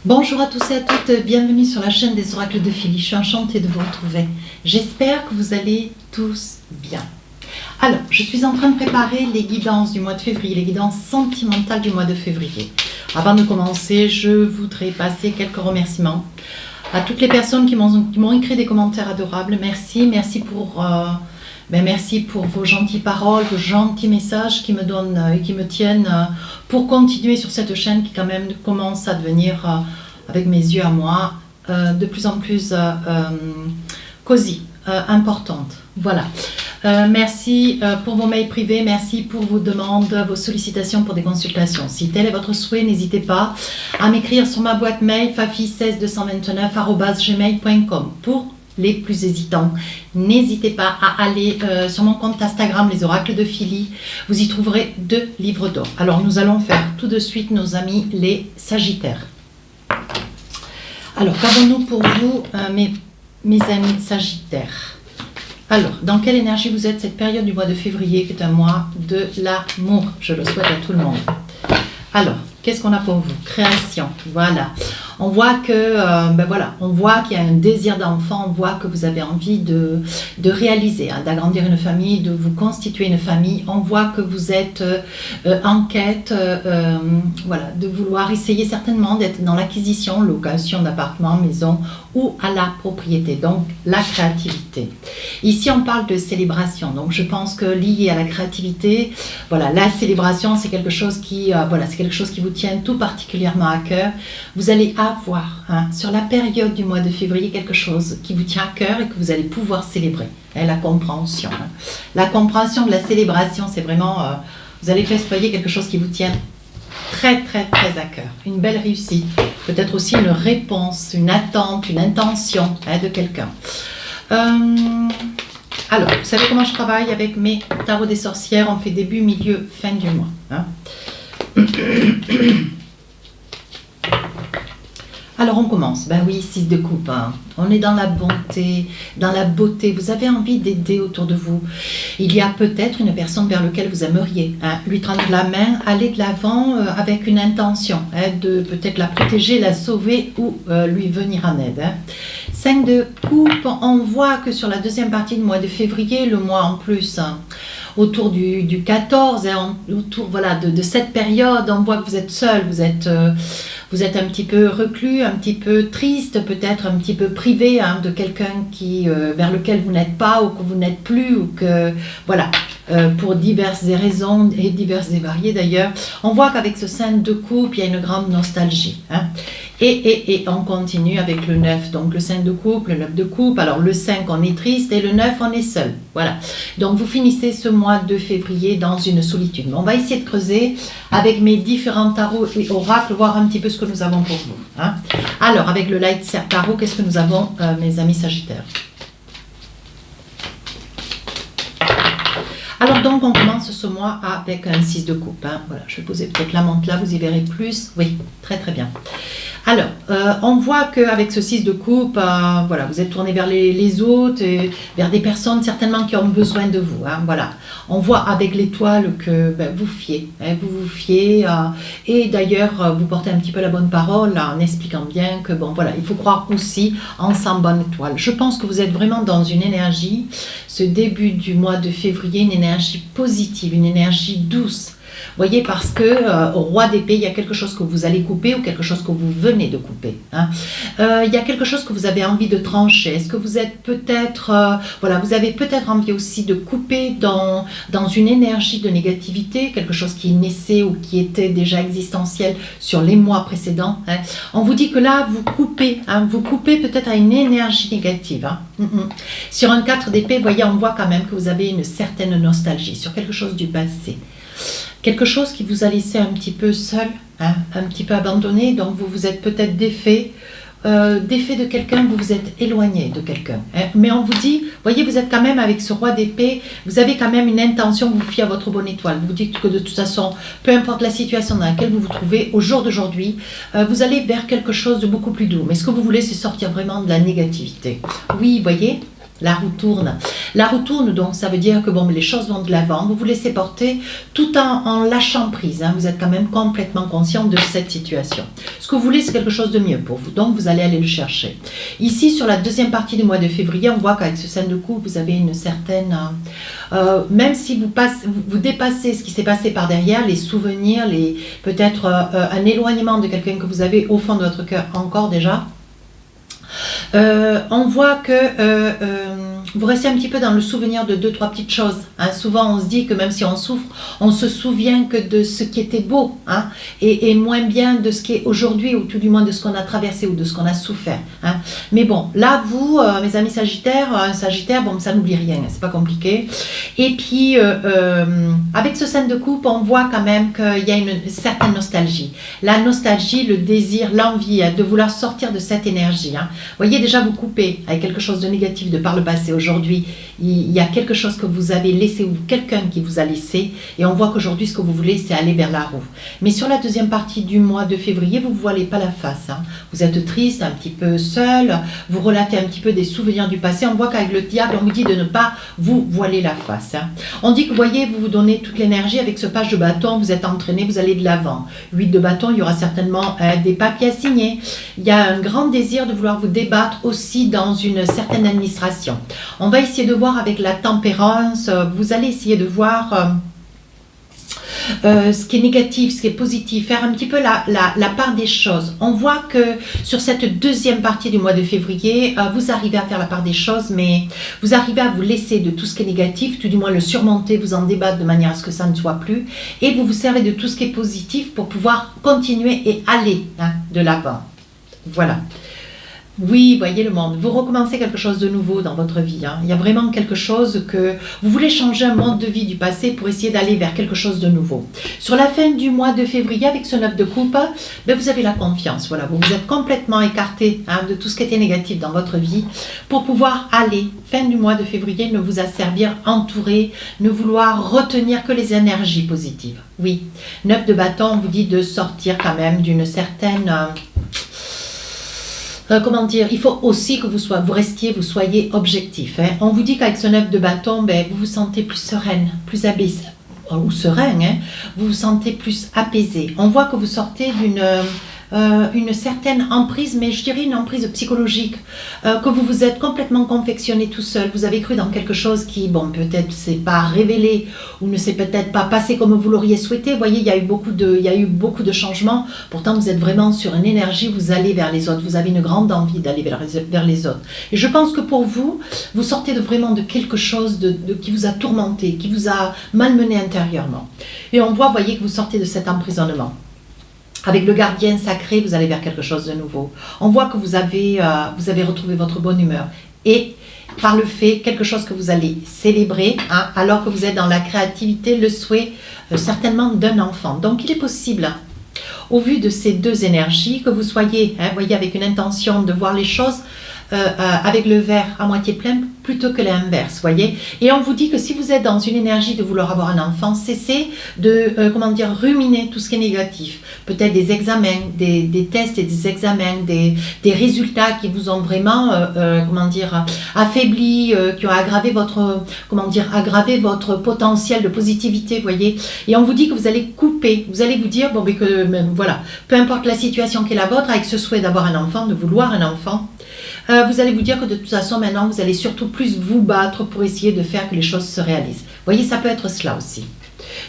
Bonjour à tous et à toutes, bienvenue sur la chaîne des oracles de Philly. Je suis enchantée de vous retrouver. J'espère que vous allez tous bien. Alors, je suis en train de préparer les guidances du mois de février, les guidances sentimentales du mois de février. Avant de commencer, je voudrais passer quelques remerciements à toutes les personnes qui m'ont écrit des commentaires adorables. Merci pour vos gentilles paroles, vos gentils messages qui me donnent et qui me tiennent pour continuer sur cette chaîne qui quand même commence à devenir, avec mes yeux à moi, de plus en plus cosy, importante. Voilà. Merci pour vos mails privés, merci pour vos demandes, vos sollicitations pour des consultations. Si tel est votre souhait, n'hésitez pas à m'écrire sur ma boîte mail fafi16229@gmail.com. Pour les plus hésitants, n'hésitez pas à aller sur mon compte Instagram, les oracles de Philly. Vous y trouverez 2 livres d'or. Alors nous allons faire tout de suite nos amis les Sagittaires. Alors qu'avons-nous pour vous, mes amis Sagittaires? Alors, dans quelle énergie vous êtes cette période du mois de février, qui est un mois de l'amour? Je le souhaite à tout le monde. Alors, qu'est-ce qu'on a pour vous? Création, voilà. On voit que, on voit qu'il y a un désir d'enfant, on voit que vous avez envie de réaliser, d'agrandir une famille, de vous constituer une famille. On voit que vous êtes en quête, de vouloir essayer certainement d'être dans l'acquisition, location d'appartements, maison ou à la propriété, donc la créativité. Ici, on parle de célébration, donc je pense que lié à la créativité, voilà, la célébration, c'est quelque chose qui, vous tient tout particulièrement à cœur. Vous allez avoir sur la période du mois de février quelque chose qui vous tient à cœur et que vous allez pouvoir célébrer. La compréhension. La compréhension de la célébration, c'est vraiment, vous allez festoyer quelque chose qui vous tient très très très à cœur. Une belle réussite, peut-être aussi une réponse, une attente, une intention de quelqu'un. Alors, vous savez comment je travaille avec mes tarots des sorcières? On fait début, milieu, fin du mois. Alors on commence, ben oui, 6 de coupe, on est dans la bonté, dans la beauté, vous avez envie d'aider autour de vous. Il y a peut-être une personne vers laquelle vous aimeriez lui tendre la main, aller de l'avant avec une intention de peut-être la protéger, la sauver ou lui venir en aide. 5 de coupe, on voit que sur la deuxième partie du mois de février, le mois en plus, autour du 14, autour de cette période, on voit que vous êtes seul, vous êtes un petit peu reclus, un petit peu triste, peut-être un petit peu privé de quelqu'un vers lequel vous n'êtes pas ou que vous n'êtes plus, ou que, voilà, pour diverses raisons et diverses et variées d'ailleurs. On voit qu'avec ce 5 de coupe, il y a une grande nostalgie. Et on continue avec le 9, donc le 5 de coupe, le 9 de coupe. Alors le 5, on est triste et le 9, on est seul. Voilà. Donc vous finissez ce mois de février dans une solitude. On va essayer de creuser avec mes différents tarots et oracles, voir un petit peu ce que nous avons pour vous. Alors, avec le Light Tarot, qu'est-ce que nous avons, mes amis Sagittaires? Alors donc on commence ce mois avec un 6 de coupe. Voilà, je vais poser peut-être la montre là, vous y verrez plus. Oui, très très bien. Alors, on voit qu'avec ce 6 de coupe, vous êtes tourné vers les autres, et vers des personnes certainement qui ont besoin de vous. Voilà. On voit avec l'étoile que vous fiez, vous vous fiez, et d'ailleurs vous portez un petit peu la bonne parole en expliquant bien que il faut croire aussi en sa bonne étoile. Je pense que vous êtes vraiment dans une énergie, ce début du mois de février, une énergie positive, une énergie douce. Voyez, parce que au roi d'épée, il y a quelque chose que vous allez couper ou quelque chose que vous venez de couper. Il y a quelque chose que vous avez envie de trancher. Est-ce que vous êtes peut-être, vous avez peut-être envie aussi de couper dans une énergie de négativité, quelque chose qui naissait ou qui était déjà existentiel sur les mois précédents. On vous dit que là, vous coupez peut-être à une énergie négative. Sur un 4 d'épée, voyez, on voit quand même que vous avez une certaine nostalgie sur quelque chose du passé. Quelque chose qui vous a laissé un petit peu seul, un petit peu abandonné, donc vous vous êtes peut-être défait de quelqu'un, vous vous êtes éloigné de quelqu'un. Mais on vous dit, voyez, vous êtes quand même avec ce roi d'épée, vous avez quand même une intention, vous vous fiez à votre bonne étoile. Vous vous dites que de toute façon, peu importe la situation dans laquelle vous vous trouvez, au jour d'aujourd'hui, vous allez vers quelque chose de beaucoup plus doux. Mais ce que vous voulez, c'est sortir vraiment de la négativité. Oui, voyez, La roue tourne. La roue tourne, donc ça veut dire que bon, les choses vont de l'avant. Vous vous laissez porter tout en lâchant prise. Hein. Vous êtes quand même complètement conscient de cette situation. Ce que vous voulez, c'est quelque chose de mieux pour vous. Donc, vous allez aller le chercher. Ici, sur la deuxième partie du mois de février, on voit qu'avec ce scène de coupe, vous avez une certaine... même si vous dépassez ce qui s'est passé par derrière, les souvenirs, peut-être un éloignement de quelqu'un que vous avez au fond de votre cœur encore déjà, on voit que vous restez un petit peu dans le souvenir de deux, trois petites choses. Hein. Souvent, on se dit que même si on souffre, on se souvient que de ce qui était beau, hein, et moins bien de ce qui est aujourd'hui, ou tout du moins de ce qu'on a traversé ou de ce qu'on a souffert. Hein. Mais bon, là, vous, mes amis Sagittaires, Sagittaire, bon, ça n'oublie rien, c'est pas compliqué. Et puis, avec ce scène de coupe, on voit quand même qu'il y a une certaine nostalgie. La nostalgie, le désir, l'envie de vouloir sortir de cette énergie. Hein. Vous voyez, déjà, vous coupez avec quelque chose de négatif de par le passé. Aujourd'hui, il y a quelque chose que vous avez laissé ou quelqu'un qui vous a laissé, et on voit qu'aujourd'hui, ce que vous voulez, c'est aller vers la roue. Mais sur la deuxième partie du mois de février, vous ne voilez pas la face. Hein. Vous êtes triste, un petit peu seul, vous relatez un petit peu des souvenirs du passé. On voit qu'avec le diable, on vous dit de ne pas vous voiler la face. Hein. On dit que, vous voyez, vous vous donnez toute l'énergie avec ce page de bâton, vous êtes entraîné, vous allez de l'avant. 8 de bâton, il y aura certainement des papiers à signer. Il y a un grand désir de vouloir vous débattre aussi dans une certaine administration. On va essayer de voir avec la tempérance, vous allez essayer de voir ce qui est négatif, ce qui est positif, faire un petit peu la part des choses. On voit que sur cette deuxième partie du mois de février, vous arrivez à faire la part des choses, mais vous arrivez à vous laisser de tout ce qui est négatif, tout du moins le surmonter, vous en débattre de manière à ce que ça ne soit plus, et vous vous servez de tout ce qui est positif pour pouvoir continuer et aller, hein, de l'avant. Voilà. Oui, voyez le monde, vous recommencez quelque chose de nouveau dans votre vie. Hein. Il y a vraiment quelque chose que vous voulez changer un mode de vie du passé pour essayer d'aller vers quelque chose de nouveau. Sur la fin du mois de février, avec ce 9 de coupe, ben vous avez la confiance. Voilà, vous êtes complètement écarté, hein, de tout ce qui était négatif dans votre vie pour pouvoir aller, fin du mois de février, ne vous asservir, entouré, ne vouloir retenir que les énergies positives. Oui, 9 de bâton, on vous dit de sortir quand même d'une certaine... comment dire, il faut aussi que vous soyez objectif. Hein. On vous dit qu'avec ce 9 de bâton, ben, vous vous sentez plus sereine, plus abaissée, ou serein, hein, vous vous sentez plus apaisé. On voit que vous sortez une certaine emprise, mais je dirais une emprise psychologique, que vous vous êtes complètement confectionné tout seul. Vous avez cru dans quelque chose qui, bon, peut-être s'est pas révélé ou ne s'est peut-être pas passé comme vous l'auriez souhaité. Vous voyez, il y a eu beaucoup de changements. Pourtant, vous êtes vraiment sur une énergie, vous allez vers les autres. Vous avez une grande envie d'aller vers les autres. Et je pense que pour vous, vous sortez vraiment de quelque chose qui vous a tourmenté, qui vous a malmené intérieurement. Et on voit, vous voyez, que vous sortez de cet emprisonnement. Avec le gardien sacré, vous allez vers quelque chose de nouveau. On voit que vous avez retrouvé votre bonne humeur. Et par le fait, quelque chose que vous allez célébrer, hein, alors que vous êtes dans la créativité, le souhait certainement d'un enfant. Donc il est possible, hein, au vu de ces deux énergies, que vous soyez, hein, voyez, avec une intention de voir les choses avec le verre à moitié plein plutôt que l'inverse, voyez. Et on vous dit que si vous êtes dans une énergie de vouloir avoir un enfant, cessez de, ruminer tout ce qui est négatif. Peut-être des examens, des tests et des examens, des résultats qui vous ont vraiment, affaibli, qui ont aggravé votre potentiel de positivité, voyez. Et on vous dit que vous allez couper, vous allez vous dire, bon, mais que, voilà, peu importe la situation qui est la vôtre, avec ce souhait d'avoir un enfant, de vouloir un enfant, vous allez vous dire que de toute façon, maintenant, vous allez surtout plus vous battre pour essayer de faire que les choses se réalisent. Vous voyez, ça peut être cela aussi.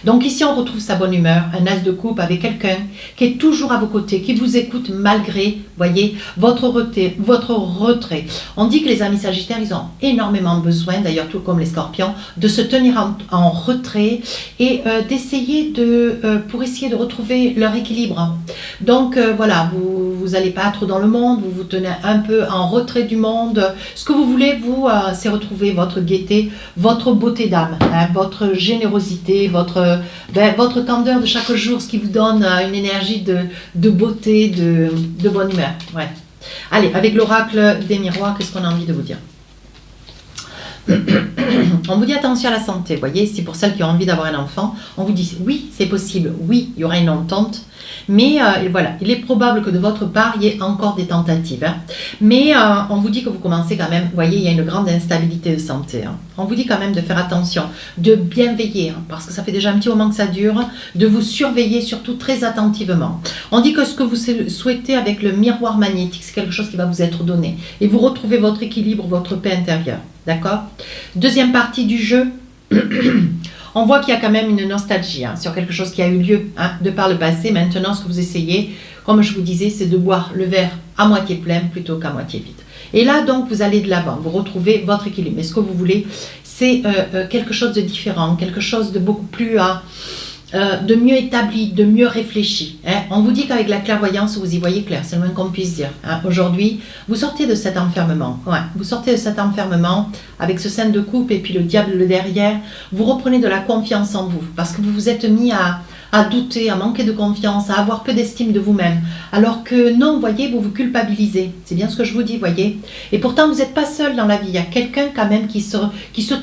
Donc ici, on retrouve sa bonne humeur, un as de coupe avec quelqu'un qui est toujours à vos côtés, qui vous écoute malgré, voyez, votre retrait. On dit que les amis sagittaires, ils ont énormément besoin, d'ailleurs tout comme les scorpions, de se tenir en retrait et d'essayer pour essayer de retrouver leur équilibre. Donc voilà, vous n'allez pas trop dans le monde, vous vous tenez un peu en retrait du monde. Ce que vous voulez, vous, c'est retrouver votre gaieté, votre beauté d'âme, hein, votre générosité, votre candeur de chaque jour, ce qui vous donne une énergie de beauté, de bonne humeur. Ouais. Allez, avec l'oracle des miroirs, qu'est-ce qu'on a envie de vous dire? On vous dit attention à la santé, vous voyez, c'est pour celles qui ont envie d'avoir un enfant. On vous dit oui, c'est possible, oui, il y aura une entente, Mais voilà, il est probable que de votre part, il y ait encore des tentatives. Hein. Mais on vous dit que vous commencez quand même, vous voyez, il y a une grande instabilité de santé. Hein. On vous dit quand même de faire attention, de bien veiller, hein, parce que ça fait déjà un petit moment que ça dure, de vous surveiller surtout très attentivement. On dit que ce que vous souhaitez avec le miroir magnétique, c'est quelque chose qui va vous être donné. Et vous retrouvez votre équilibre, votre paix intérieure. D'accord? Deuxième partie du jeu. On voit qu'il y a quand même une nostalgie hein, sur quelque chose qui a eu lieu hein, de par le passé. Maintenant, ce que vous essayez, comme je vous disais, c'est de boire le verre à moitié plein plutôt qu'à moitié vide. Et là, donc, vous allez de l'avant, vous retrouvez votre équilibre. Mais ce que vous voulez, c'est quelque chose de différent, quelque chose de beaucoup plus... de mieux établi, de mieux réfléchi. Hein. On vous dit qu'avec la clairvoyance, vous y voyez clair, c'est le moins qu'on puisse dire. Hein. Aujourd'hui, vous sortez de cet enfermement. Ouais, vous sortez de cet enfermement avec ce 5 de coupe et puis le diable le derrière. Vous reprenez de la confiance en vous parce que vous vous êtes mis à douter, à manquer de confiance, à avoir peu d'estime de vous-même. Alors que non, vous voyez, vous vous culpabilisez. C'est bien ce que je vous dis, voyez. Et pourtant, vous n'êtes pas seul dans la vie. Il y a quelqu'un quand même qui se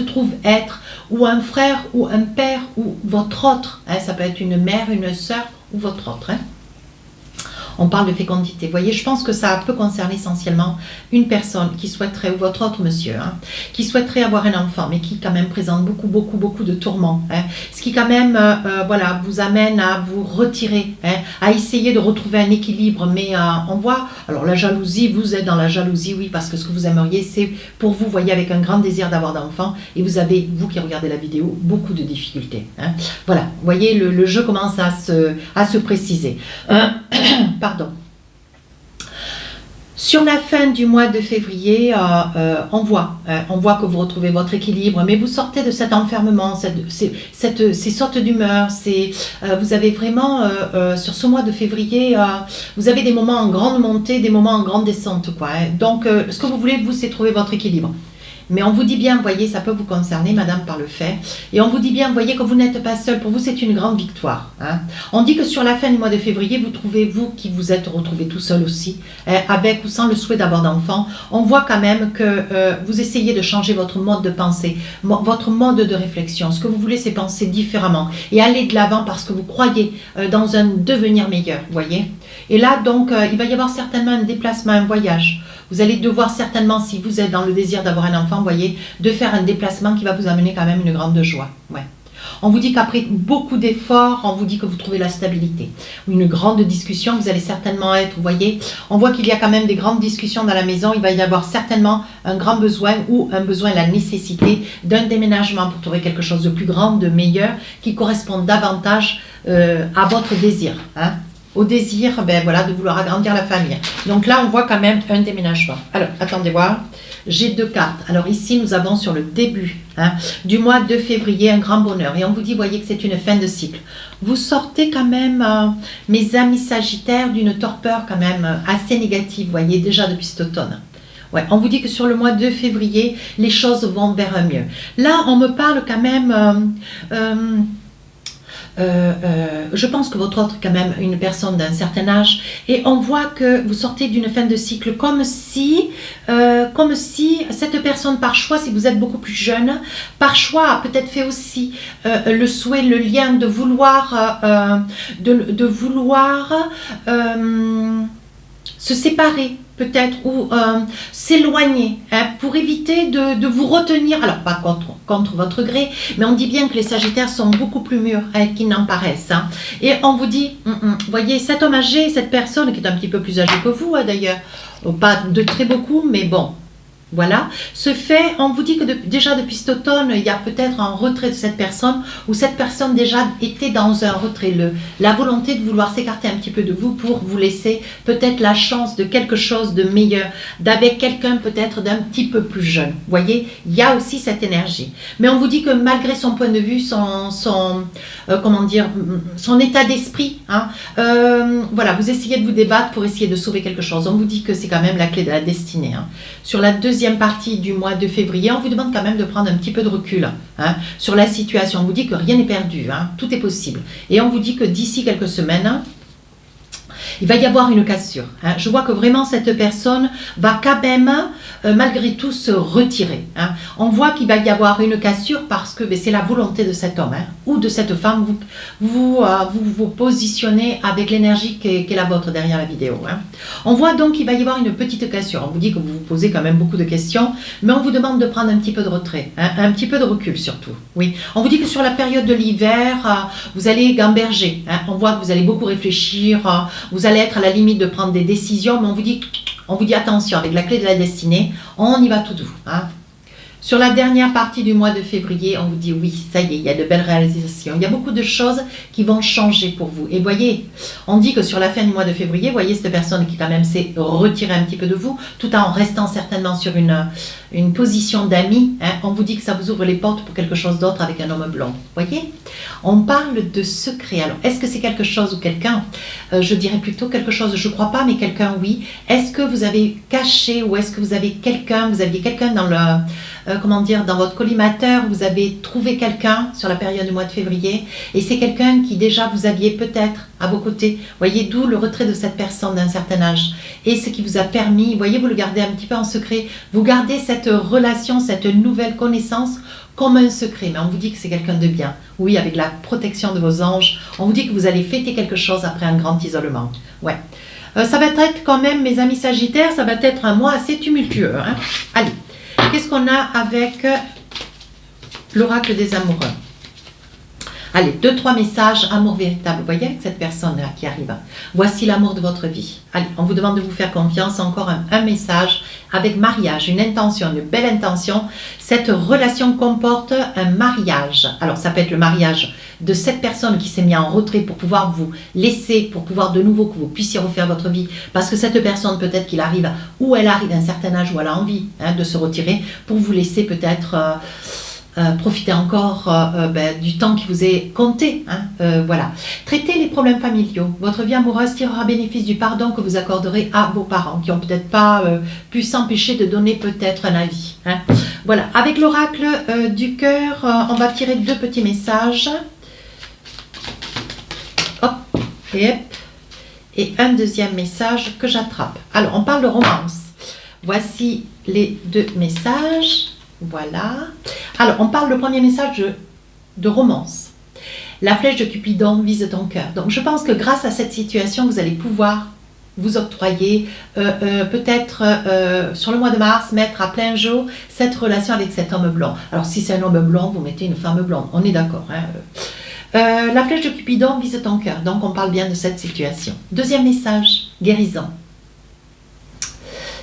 trouve être ou un frère ou un père ou votre autre. Hein, ça peut être une mère, une sœur ou votre autre. Hein. On parle de fécondité. Vous voyez, je pense que ça peut concerner essentiellement une personne qui souhaiterait, ou votre autre monsieur, hein, qui souhaiterait avoir un enfant, mais qui quand même présente beaucoup de tourments. Hein, ce qui quand même, voilà, vous amène à vous retirer, hein, à essayer de retrouver un équilibre. Mais on voit, alors la jalousie, vous êtes dans la jalousie, oui, parce que ce que vous aimeriez, c'est pour vous, voyez, avec un grand désir d'avoir d'enfants, et vous avez, vous qui regardez la vidéo, beaucoup de difficultés. Hein. Voilà, vous voyez, le jeu commence à se préciser. Pardon. Sur la fin du mois de février, on voit que vous retrouvez votre équilibre, mais vous sortez de cet enfermement, ces sautes d'humeur, vous avez vraiment, sur ce mois de février, vous avez des moments en grande montée, des moments en grande descente, quoi. Hein. Donc, ce que vous voulez, vous, c'est trouver votre équilibre. Mais on vous dit bien, vous voyez, ça peut vous concerner, madame, par le fait. Et on vous dit bien, vous voyez, que vous n'êtes pas seul. Pour vous, c'est une grande victoire. Hein. On dit que sur la fin du mois de février, vous trouvez, vous, qui vous êtes retrouvé tout seul aussi, avec ou sans le souhait d'avoir d'enfants. On voit quand même que vous essayez de changer votre mode de pensée, votre mode de réflexion. Ce que vous voulez, c'est penser différemment et aller de l'avant parce que vous croyez dans un devenir meilleur, vous voyez. Et là, donc, il va y avoir certainement un déplacement, un voyage. Vous allez devoir certainement, si vous êtes dans le désir d'avoir un enfant, vous voyez, de faire un déplacement qui va vous amener quand même une grande joie. Ouais. On vous dit qu'après beaucoup d'efforts, on vous dit que vous trouvez la stabilité. Une grande discussion, vous allez certainement être, vous voyez, on voit qu'il y a quand même des grandes discussions dans la maison. Il va y avoir certainement un grand besoin ou un besoin, la nécessité d'un déménagement pour trouver quelque chose de plus grand, de meilleur, qui corresponde davantage à votre désir. Hein. Au désir, ben voilà, de vouloir agrandir la famille. Donc là, on voit quand même un déménagement. Alors, attendez voir. J'ai deux cartes. Alors ici, nous avons sur le début du mois de février un grand bonheur. Et on vous dit, voyez que c'est une fin de cycle. Vous sortez quand même, mes amis sagittaires, d'une torpeur quand même assez négative, voyez, déjà depuis cet automne. Ouais, on vous dit que sur le mois de février, les choses vont vers un mieux. Là, on me parle quand même... je pense que votre autre est quand même une personne d'un certain âge et on voit que vous sortez d'une fin de cycle comme si cette personne par choix, si vous êtes beaucoup plus jeune, par choix a peut-être fait aussi le souhait, le lien de vouloir se séparer peut-être ou s'éloigner pour éviter de vous retenir, alors pas contre votre gré, mais on dit bien que les sagittaires sont beaucoup plus mûrs qu'ils n'en paraissent. Hein. Et on vous dit, voyez, cet homme âgé, cette personne qui est un petit peu plus âgée que vous d'ailleurs, pas de très beaucoup, mais bon, voilà, ce fait, on vous dit que déjà depuis cet automne, il y a peut-être un retrait de cette personne ou cette personne déjà était dans un retrait. La volonté de vouloir s'écarter un petit peu de vous pour vous laisser peut-être la chance de quelque chose de meilleur, d'avec quelqu'un peut-être d'un petit peu plus jeune. Vous voyez, il y a aussi cette énergie. Mais on vous dit que malgré son point de vue, son état d'esprit, hein, voilà, vous essayez de vous débattre pour essayer de sauver quelque chose. On vous dit que c'est quand même la clé de la destinée. Hein. Sur la deuxième partie du mois de février, on vous demande quand même de prendre un petit peu de recul sur la situation. On vous dit que rien n'est perdu, tout est possible. Et on vous dit que d'ici quelques semaines, Il va y avoir une cassure. Hein. Je vois que vraiment cette personne va quand même, malgré tout, se retirer. Hein. On voit qu'il va y avoir une cassure parce que c'est la volonté de cet homme hein, ou de cette femme. Vous positionnez avec l'énergie qui est la vôtre derrière la vidéo. Hein. On voit donc qu'il va y avoir une petite cassure. On vous dit que vous vous posez quand même beaucoup de questions, mais on vous demande de prendre un petit peu de retrait, hein, un petit peu de recul surtout. Oui. On vous dit que sur la période de l'hiver, vous allez gamberger. Hein. On voit que vous allez beaucoup réfléchir, vous allez être à la limite de prendre des décisions, mais on vous dit attention, avec la clé de la destinée, on y va tout doux. Hein. Sur la dernière partie du mois de février, on vous dit oui, ça y est, il y a de belles réalisations. Il y a beaucoup de choses qui vont changer pour vous. Et voyez, on dit que sur la fin du mois de février, voyez cette personne qui quand même s'est retirée un petit peu de vous, tout en restant certainement sur une position d'ami. Hein, on vous dit que ça vous ouvre les portes pour quelque chose d'autre avec un homme blond. Voyez, on parle de secret. Alors, est-ce que c'est quelque chose ou quelqu'un je dirais plutôt quelque chose, je ne crois pas, mais quelqu'un oui. Est-ce que vous avez caché ou est-ce que vous aviez quelqu'un dans le... dans votre collimateur, vous avez trouvé quelqu'un sur la période du mois de février et c'est quelqu'un qui déjà vous aviez peut-être à vos côtés. Voyez, d'où le retrait de cette personne d'un certain âge. Et ce qui vous a permis, voyez, vous le gardez un petit peu en secret, vous gardez cette relation, cette nouvelle connaissance comme un secret, mais on vous dit que c'est quelqu'un de bien. Oui, avec la protection de vos anges, on vous dit que vous allez fêter quelque chose après un grand isolement. Ouais. Ça va être quand même, mes amis Sagittaires, ça va être un mois assez tumultueux. Hein. Allez. Qu'est-ce qu'on a avec l'oracle des amoureux? Allez, 2-3 messages, amour véritable. Vous voyez avec cette personne-là qui arrive. Voici l'amour de votre vie. Allez, on vous demande de vous faire confiance. Encore un message avec mariage, une intention, une belle intention. Cette relation comporte un mariage. Alors, ça peut être le mariage de cette personne qui s'est mise en retrait pour pouvoir vous laisser, pour pouvoir de nouveau que vous puissiez refaire votre vie. Parce que cette personne, peut-être qu'il arrive, ou elle arrive à un certain âge où elle a envie de se retirer pour vous laisser peut-être... profitez encore du temps qui vous est compté. Hein, voilà. Traitez les problèmes familiaux. Votre vie amoureuse tirera bénéfice du pardon que vous accorderez à vos parents qui n'ont peut-être pas pu s'empêcher de donner peut-être un avis. Hein. Voilà. Avec l'oracle du cœur, on va tirer 2 petits messages. Hop, et un deuxième message que j'attrape. Alors, on parle de romance. Voici les 2 messages. Voilà. Alors, on parle le premier message de romance. La flèche de Cupidon vise ton cœur. Donc, je pense que grâce à cette situation, vous allez pouvoir vous octroyer, peut-être sur le mois de mars, mettre à plein jour cette relation avec cet homme blond. Alors, si c'est un homme blond, vous mettez une femme blonde. On est d'accord. Hein. La flèche de Cupidon vise ton cœur. Donc, on parle bien de cette situation. Deuxième message, guérison.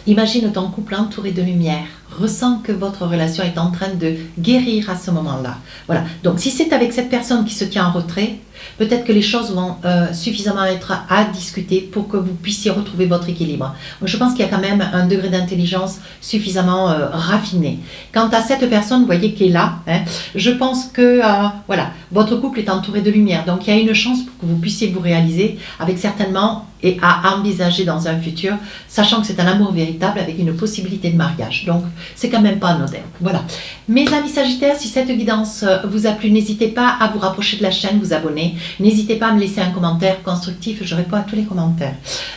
Imagine ton couple entouré de lumière. Ressens que votre relation est en train de guérir à ce moment-là. Voilà. Donc, si c'est avec cette personne qui se tient en retrait, peut-être que les choses vont suffisamment être à discuter pour que vous puissiez retrouver votre équilibre. Je pense qu'il y a quand même un degré d'intelligence suffisamment raffiné. Quant à cette personne, vous voyez, qui est là, hein, je pense que voilà, votre couple est entouré de lumière. Donc, il y a une chance pour que vous puissiez vous réaliser avec certainement et à envisager dans un futur, sachant que c'est un amour véritable avec une possibilité de mariage. Donc, c'est quand même pas anodin. Voilà. Mes amis Sagittaires, si cette guidance vous a plu, n'hésitez pas à vous rapprocher de la chaîne, vous abonner. N'hésitez pas à me laisser un commentaire constructif, je réponds à tous les commentaires.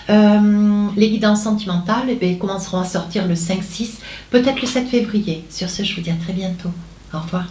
Les guidances sentimentales commenceront à sortir le 5-6, peut-être le 7 février. Sur ce, je vous dis à très bientôt. Au revoir.